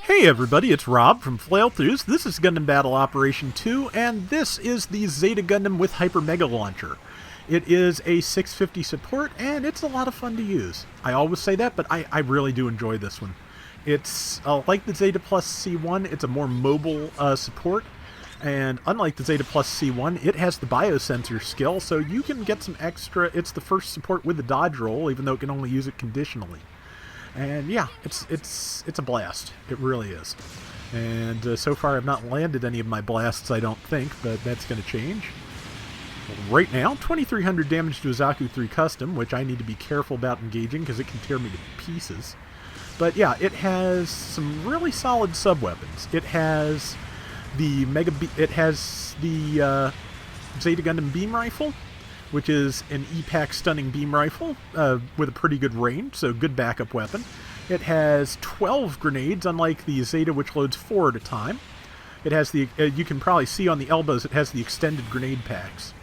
Hey everybody, it's Rob from Flailthroughs. This is Gundam Battle Operation 2, and this is the Zeta Gundam with Hyper Mega Launcher. It is a 650 support, and it's a lot of fun to use. I always say that, but I really do enjoy this one. It's like the Zeta Plus C1, it's a more mobile support, and unlike the Zeta Plus C1, it has the biosensor skill, so you can get some extra. It's the first support with the dodge roll, even though it can only use it conditionally. And yeah, it's a blast. It really is. And so far I've not landed any of my blasts, I don't think, but that's going to change. Right now, 2,300 damage to a Zaku 3 Custom, which I need to be careful about engaging because it can tear me to pieces. But yeah, it has some really solid sub-weapons. It has the Zeta Gundam Beam Rifle, which is an E-Pack stunning beam rifle with a pretty good range, so good backup weapon. It has 12 grenades, unlike the Zeta, which loads 4 at a time. It has the, you can probably see on the elbows, it has the extended grenade packs.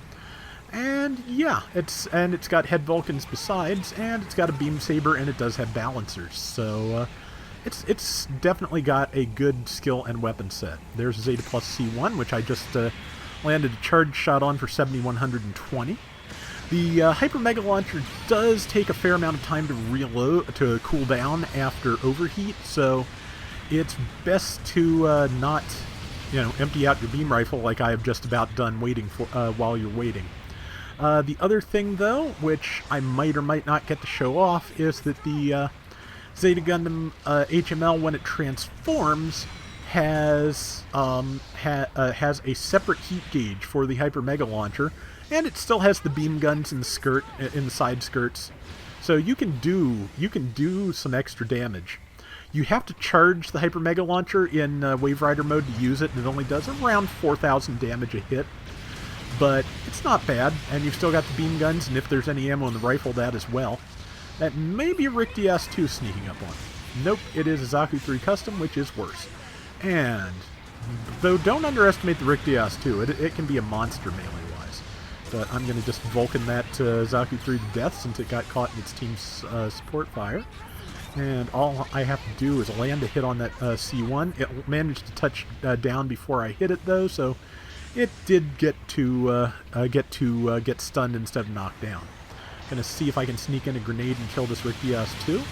And yeah, it's got head Vulcans besides, and it's got a beam saber, and it does have balancers. So it's definitely got a good skill and weapon set. There's Zeta Plus C1, which I just landed a charge shot on for 7,120. The Hyper Mega Launcher does take a fair amount of time to reload, to cool down after overheat, so it's best to not, empty out your beam rifle like I have just about done waiting for while you're waiting. The other thing, though, which I might or might not get to show off, is that the Zeta Gundam HML, when it transforms, has a separate heat gauge for the Hyper Mega Launcher. And it still has the beam guns in the side skirts, so you can do some extra damage. You have to charge the Hyper Mega Launcher in Wave Rider mode to use it, and it only does around 4,000 damage a hit. But it's not bad, and you've still got the beam guns, and if there's any ammo in the rifle, that as well. That may be a Rick DS2 sneaking up on it. Nope, it is a Zaku 3 Custom, which is worse. And though don't underestimate the Rick DS2, it can be a monster melee. But I'm going to just Vulcan that Zaku 3 to death since it got caught in its team's support fire. And all I have to do is land a hit on that C1. It managed to touch down before I hit it, though, so it did get stunned instead of knocked down. Going to see if I can sneak in a grenade and kill this Rick DS2.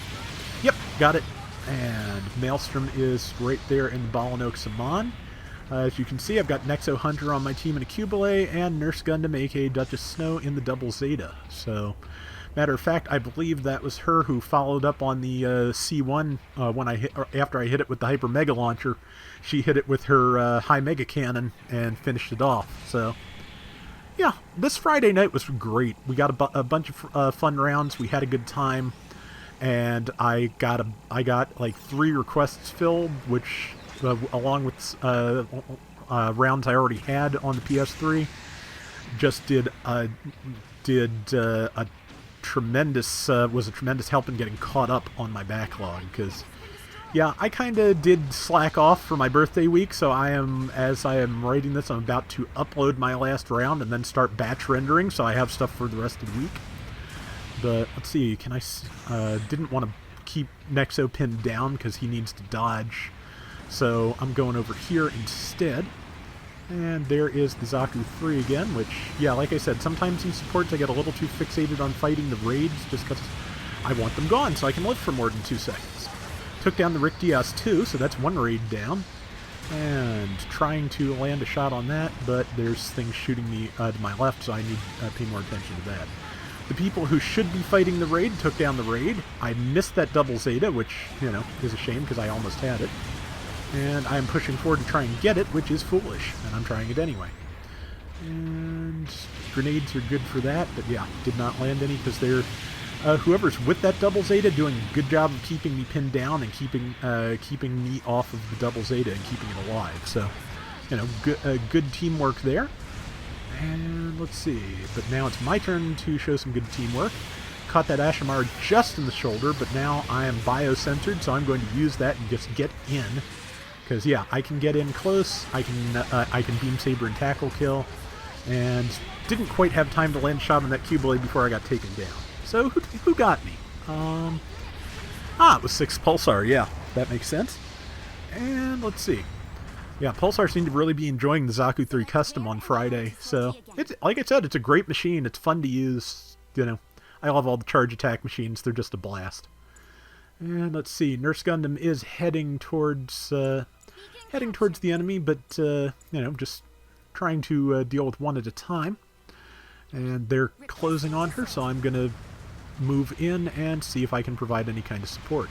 Yep, got it. And Maelstrom is right there in the Balanoak Saman. As you can see, I've got Nexo Hunter on my team in a Cubile, and Nurse Gundam, aka Duchess Snow, in the double Zeta. So, matter of fact, I believe that was her who followed up on the C1 after I hit it with the Hyper Mega Launcher. She hit it with her High Mega Cannon and finished it off. So, yeah, this Friday night was great. We got a bunch of fun rounds. We had a good time, and I got like 3 requests filled, which, along with rounds I already had on the PS3, just was a tremendous help in getting caught up on my backlog. Because, yeah, I kind of did slack off for my birthday week, so as I am writing this, I'm about to upload my last round and then start batch rendering, so I have stuff for the rest of the week. But let's see, didn't want to keep Nexo pinned down because he needs to dodge. So I'm going over here instead. And there is the Zaku 3 again, which, yeah, like I said, sometimes in supports I get a little too fixated on fighting the raids just because I want them gone so I can live for more than 2 seconds. Took down the Rick DS2, so that's 1 raid down. And trying to land a shot on that, but there's things shooting me to my left, so I need to pay more attention to that. The people who should be fighting the raid took down the raid. I missed that double Zeta, which, is a shame because I almost had it. And I'm pushing forward to try and get it, which is foolish, and I'm trying it anyway. And grenades are good for that, but yeah, did not land any because they're whoever's with that double Zeta doing a good job of keeping me pinned down and keeping me off of the double Zeta and keeping it alive. So, good teamwork there. And let's see, but now it's my turn to show some good teamwork. Caught that Ashamar just in the shoulder, but now I am biocentered, so I'm going to use that and just get in. Because, yeah, I can get in close, I can beam saber and tackle kill, and didn't quite have time to land a shot on that Cubile before I got taken down. So, who got me? It was 6 Pulsar, yeah, that makes sense. And let's see. Yeah, Pulsar seemed to really be enjoying the Zaku 3 Custom on Friday. So, it's like I said, it's a great machine. It's fun to use. You know, I love all the charge attack machines. They're just a blast. And let's see. Nurse Gundam is heading towards the enemy, but you know, just trying to deal with one at a time. And they're closing on her, so I'm gonna move in and see if I can provide any kind of support.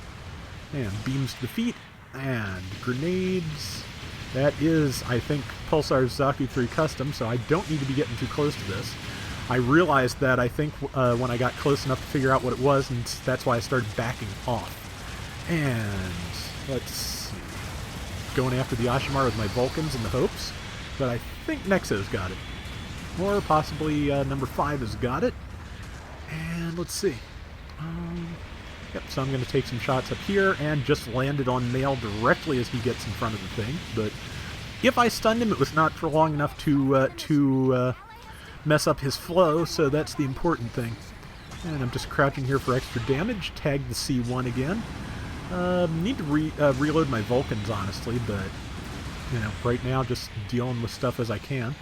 And beams to the feet and grenades. That is, I think, Pulsar's Zaku 3 Custom, so I don't need to be getting too close to this. I realized that, I think, when I got close enough to figure out what it was, and that's why I started backing off. And let's see. Going after the Ashimar with my Vulcans in the hopes, but I think Nexo's got it. Or possibly number 5 has got it. And let's see. Yep, so I'm going to take some shots up here and just landed on Mail directly as he gets in front of the thing. But if I stunned him, it was not for long enough to mess up his flow, so that's the important thing. And I'm just crouching here for extra damage. Tag the C1 again. Need to reload my Vulcans, honestly, but, you know, right now just dealing with stuff as I can.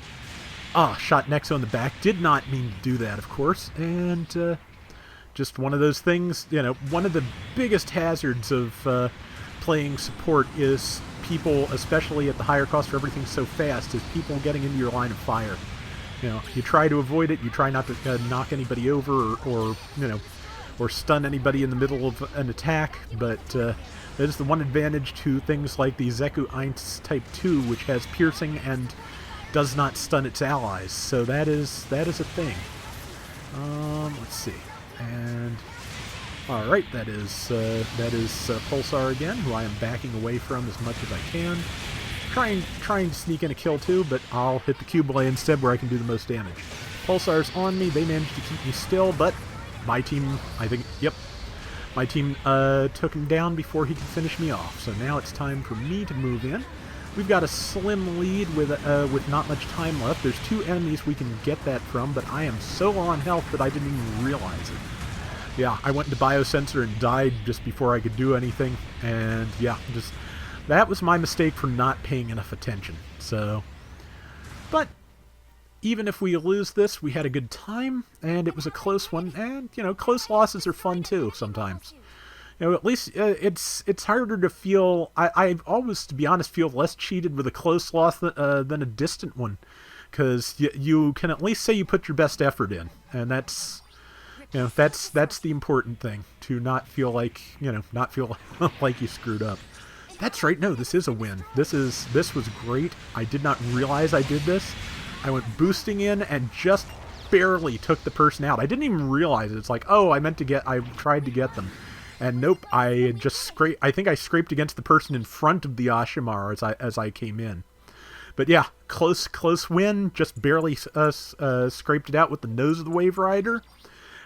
Ah, shot Nexo in the back. Did not mean to do that, of course. And, just one of those things, you know, one of the biggest hazards of playing support is people, especially at the higher cost for everything so fast, is people getting into your line of fire. You know, you try to avoid it, you try not to knock anybody over or, you know, or stun anybody in the middle of an attack, but that is the one advantage to things like the Zeku 1 Type 2, which has piercing and does not stun its allies, so that is a thing. Let's see. And alright, that is Pulsar again, who I am backing away from as much as I can. Trying to sneak in a kill too, but I'll hit the Q-Blade instead where I can do the most damage. Pulsar's on me, they managed to keep me still, but my team, I think, yep, my team took him down before he could finish me off. So now it's time for me to move in. We've got a slim lead with not much time left. There's 2 enemies we can get that from, but I am so low on health that I didn't even realize it. Yeah, I went into Biosensor and died just before I could do anything, and yeah, just that was my mistake for not paying enough attention. So, but even if we lose this, we had a good time, and it was a close one, and, you know, close losses are fun too sometimes. You know, at least it's harder to feel. I always, to be honest, feel less cheated with a close loss than a distant one, because you can at least say you put your best effort in, and that's, you know, that's the important thing, to not feel like, you know, not feel like you screwed up. That's right. No, this is a win. This was great. I did not realize I did this. I went boosting in and just barely took the person out. I didn't even realize it. It's like, oh, I tried to get them. And nope, I think I scraped against the person in front of the Ashimar as I came in. But yeah, close win. Just barely scraped it out with the nose of the Wave Rider.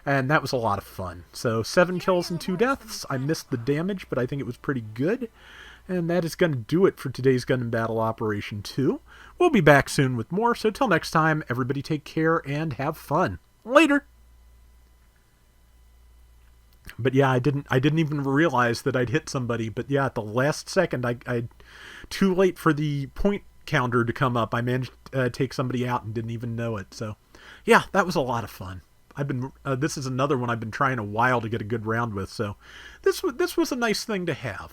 And that was a lot of fun. So 7 kills and 2 deaths. I missed the damage, but I think it was pretty good. And that is going to do it for today's Gundam Battle Operation 2. We'll be back soon with more, so till next time, everybody take care and have fun. Later! But yeah, I didn't even realize that I'd hit somebody. But yeah, at the last second, I too late for the point counter to come up. I managed to take somebody out and didn't even know it. So yeah, that was a lot of fun. This is another one I've been trying a while to get a good round with. So this was a nice thing to have.